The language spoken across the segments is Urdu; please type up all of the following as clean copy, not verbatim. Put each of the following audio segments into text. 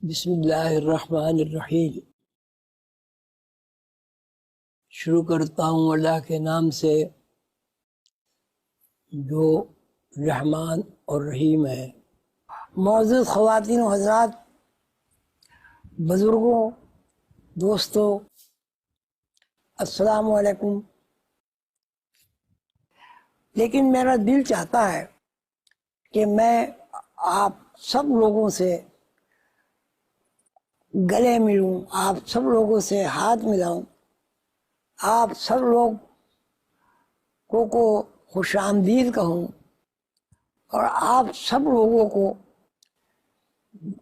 بسم اللہ الرحمن الرحیم۔ شروع کرتا ہوں اللہ کے نام سے جو رحمان اور رحیم ہے۔ معزز خواتین و حضرات، بزرگوں، دوستوں، السلام علیکم۔ لیکن میرا دل چاہتا ہے کہ میں آپ سب لوگوں سے گلے ملوں، آپ سب لوگوں سے ہاتھ ملاؤں، آپ سب لوگ کو خوش آمدید کہوں اور آپ سب لوگوں کو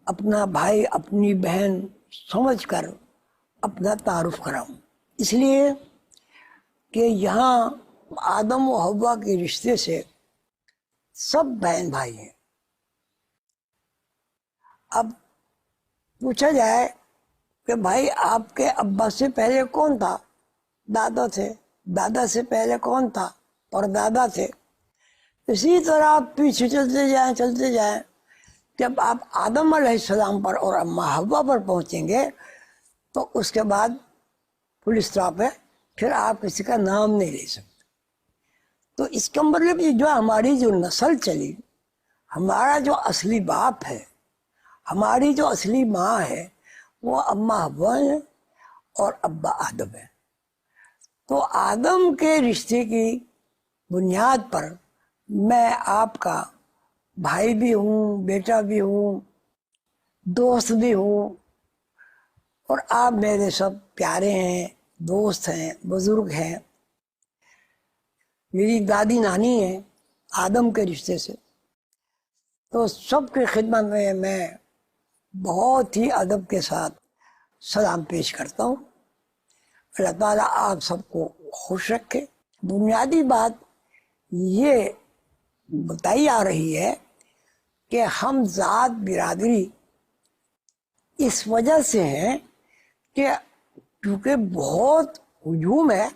اپنا بھائی اپنی بہن سمجھ کر اپنا تعارف کراؤں، اس لیے کہ یہاں آدم و حوا کے رشتے سے سب بہن بھائی ہیں۔ اب پوچھا جائے کہ بھائی آپ کے ابا سے پہلے کون تھا؟ دادا تھے۔ دادا سے پہلے کون تھا؟ پردادا تھے۔ اسی طرح آپ پیچھے چلتے جائیں جب آپ آدم علیہ السلام پر اور اماں حوا پر پہنچیں گے تو اس کے بعد فل اسٹاپ ہے، پھر آپ کسی کا نام نہیں لے سکتے۔ تو اس کا مطلب یہ جو ہماری جو نسل چلی، ہمارا جو اصلی باپ ہے، ہماری جو اصلی ماں ہے، وہ اماں حوا ہے اور ابا آدم ہے۔ تو آدم کے رشتے کی بنیاد پر میں آپ کا بھائی بھی ہوں، بیٹا بھی ہوں، دوست بھی ہوں، اور آپ میرے سب پیارے ہیں، دوست ہیں، بزرگ ہیں، میری دادی نانی ہیں آدم کے رشتے سے۔ تو سب کی خدمت میں بہت ہی ادب کے ساتھ سلام پیش کرتا ہوں۔ اللہ تعالیٰ آپ سب کو خوش رکھے۔ بنیادی بات یہ بتائی آ رہی ہے کہ ہم ذات برادری اس وجہ سے ہیں کہ کیونکہ بہت ہجوم ہے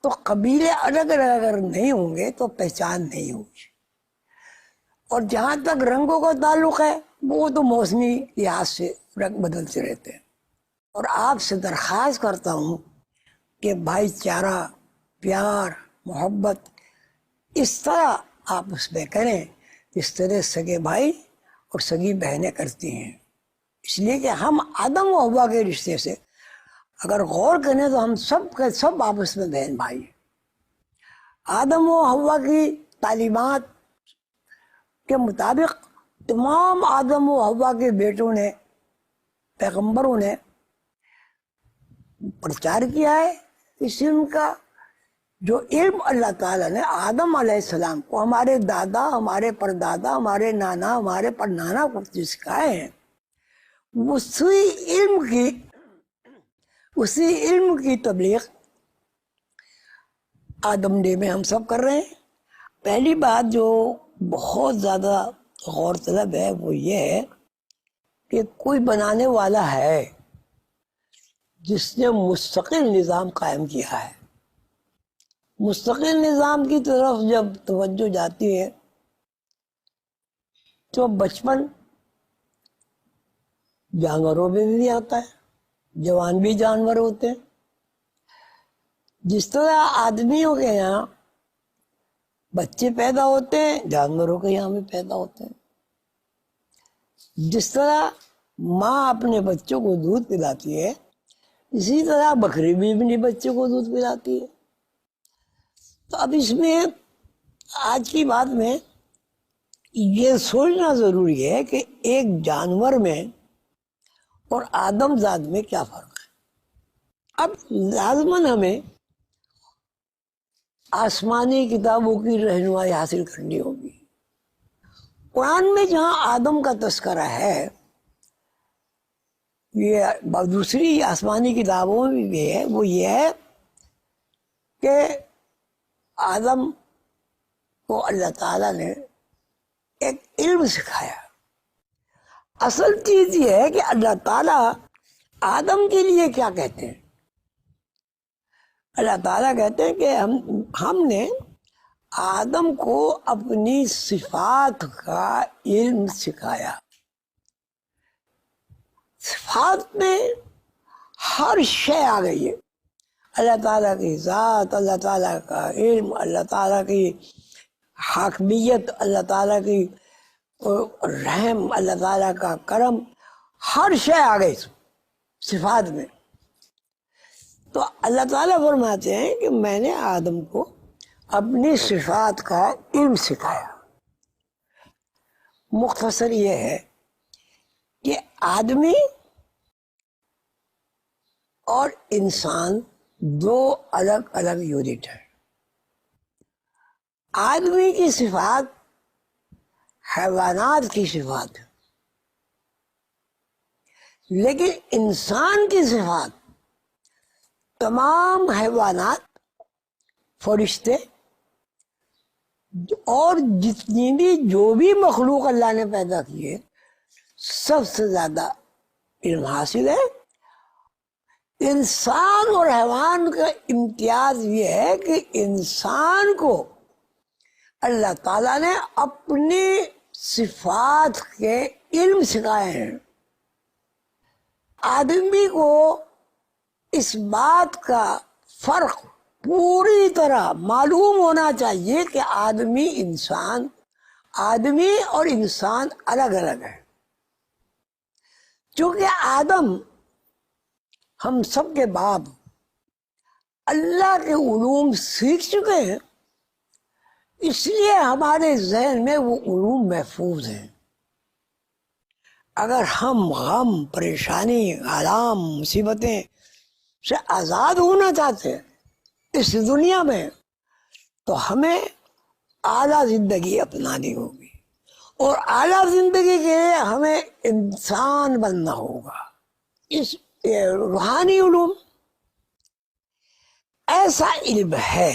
تو قبیلے الگ الگ اگر نہیں ہوں گے تو پہچان نہیں ہوگی، اور جہاں تک رنگوں کا تعلق ہے وہ تو موسمی لحاظ سے رنگ بدلتے رہتے ہیں۔ اور آپ سے درخواست کرتا ہوں کہ بھائی چارہ، پیار، محبت اس طرح آپس میں کریں جس طرح سگے بھائی اور سگی بہنیں کرتی ہیں۔ اس لیے کہ ہم آدم و حوا کے رشتے سے اگر غور کریں تو ہم سب کے سب آپس میں بہن بھائی ہیں۔ آدم و حوا کی تعلیمات کے مطابق تمام آدم و حوا کے بیٹوں نے، پیغمبروں نے پرچار کیا ہے۔ اس علم کا جو علم اللہ تعالیٰ نے آدم علیہ السلام کو، ہمارے دادا، ہمارے پردادا، ہمارے نانا، ہمارے پرنانا کو سکھائے ہیں، اسی علم کی تبلیغ آدم ڈے میں ہم سب کر رہے ہیں۔ پہلی بات جو بہت زیادہ غور طلب ہے وہ یہ ہے کہ کوئی بنانے والا ہے جس نے مستقل نظام قائم کیا ہے۔ مستقل نظام کی طرف جب توجہ جاتی ہے تو بچپن جانوروں میں بھی آتا ہے، جوان بھی جانور ہوتے ہیں۔ جس طرح آدمیوں کے یہاں بچے پیدا ہوتے ہیں، جانوروں کے یہاں بھی پیدا ہوتے ہیں۔ جس طرح ماں اپنے بچوں کو دودھ پلاتی ہے، اسی طرح بکری بھی اپنے بچوں کو دودھ پلاتی ہے۔ تو اب اس میں آج کی بات میں یہ سوچنا ضروری ہے کہ ایک جانور میں اور آدم ذات میں کیا فرق ہے۔ اب لازماً ہمیں آسمانی کتابوں کی رہنمائی حاصل کرنی ہوگی۔ قرآن میں جہاں آدم کا تذکرہ ہے، یہ دوسری آسمانی کتابوں میں بھی ہے، وہ یہ ہے کہ آدم کو اللہ تعالیٰ نے ایک علم سکھایا۔ اصل چیز یہ ہے کہ اللہ تعالیٰ آدم کے لیے کیا کہتے ہیں۔ اللہ تعالیٰ کہتے ہیں کہ ہم نے آدم کو اپنی صفات کا علم سکھایا۔ صفات میں ہر شے آ گئی ہے. اللہ تعالیٰ کی ذات، اللہ تعالیٰ کا علم، اللہ تعالیٰ کی حاکمیت، اللہ تعالیٰ کی رحم، اللہ تعالیٰ کا کرم، ہر شے آ گئی صفات میں. تو اللہ تعالیٰ فرماتے ہیں کہ میں نے آدم کو اپنی صفات کا علم سکھایا. مختصر یہ ہے کہ آدمی اور انسان دو الگ الگ یونٹ ہیں. آدمی کی صفات حیوانات کی صفات ہے، لیکن انسان کی صفات تمام حیوانات، فرشتے اور جتنی بھی جو بھی مخلوق اللہ نے پیدا کی ہے سب سے زیادہ علم حاصل ہے. انسان اور حیوان کا امتیاز یہ ہے کہ انسان کو اللہ تعالیٰ نے اپنی صفات کے علم سکھائے ہیں. آدمی کو اس بات کا فرق پوری طرح معلوم ہونا چاہیے کہ آدمی اور انسان الگ الگ ہے. چونکہ آدم ہم سب کے باپ اللہ کے علوم سیکھ چکے ہیں، اس لیے ہمارے ذہن میں وہ علوم محفوظ ہیں. اگر ہم غم، پریشانی، آلام، مصیبتیں سے آزاد ہونا چاہتے ہیں اس دنیا میں تو ہمیں اعلیٰ زندگی اپنانی ہوگی، اور اعلیٰ زندگی کے لیے ہمیں انسان بننا ہوگا. اس روحانی علوم ایسا علم ہے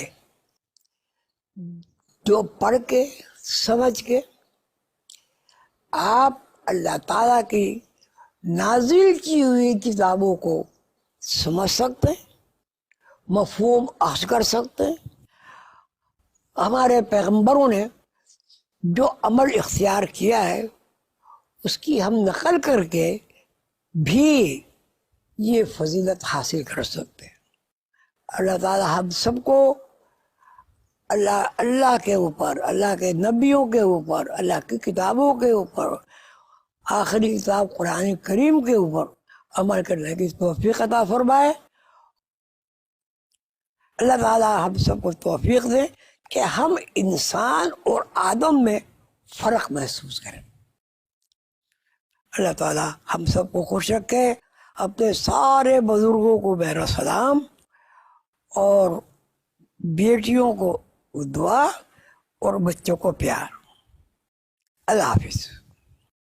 جو پڑھ کے سمجھ کے آپ اللہ تعالیٰ کی نازل کی ہوئی کتابوں کو سمجھ سکتے ہیں، مفہوم اخذ کر سکتے ہیں. ہمارے پیغمبروں نے جو عمل اختیار کیا ہے اس کی ہم نقل کر کے بھی یہ فضیلت حاصل کر سکتے ہیں. اللہ تعالیٰ ہم سب کو اللہ کے اوپر، اللہ کے نبیوں کے اوپر، اللہ کی کتابوں کے اوپر، آخری کتاب قرآن کریم کے اوپر عمل کرنے کی توفیق عطا فرمائے. اللہ تعالیٰ ہم سب کو توفیق دے کہ ہم انسان اور آدم میں فرق محسوس کریں. اللہ تعالیٰ ہم سب کو خوش رکھے. اپنے سارے بزرگوں کو میرا سلام، اور بیٹیوں کو دعا، اور بچوں کو پیار. اللہ حافظ.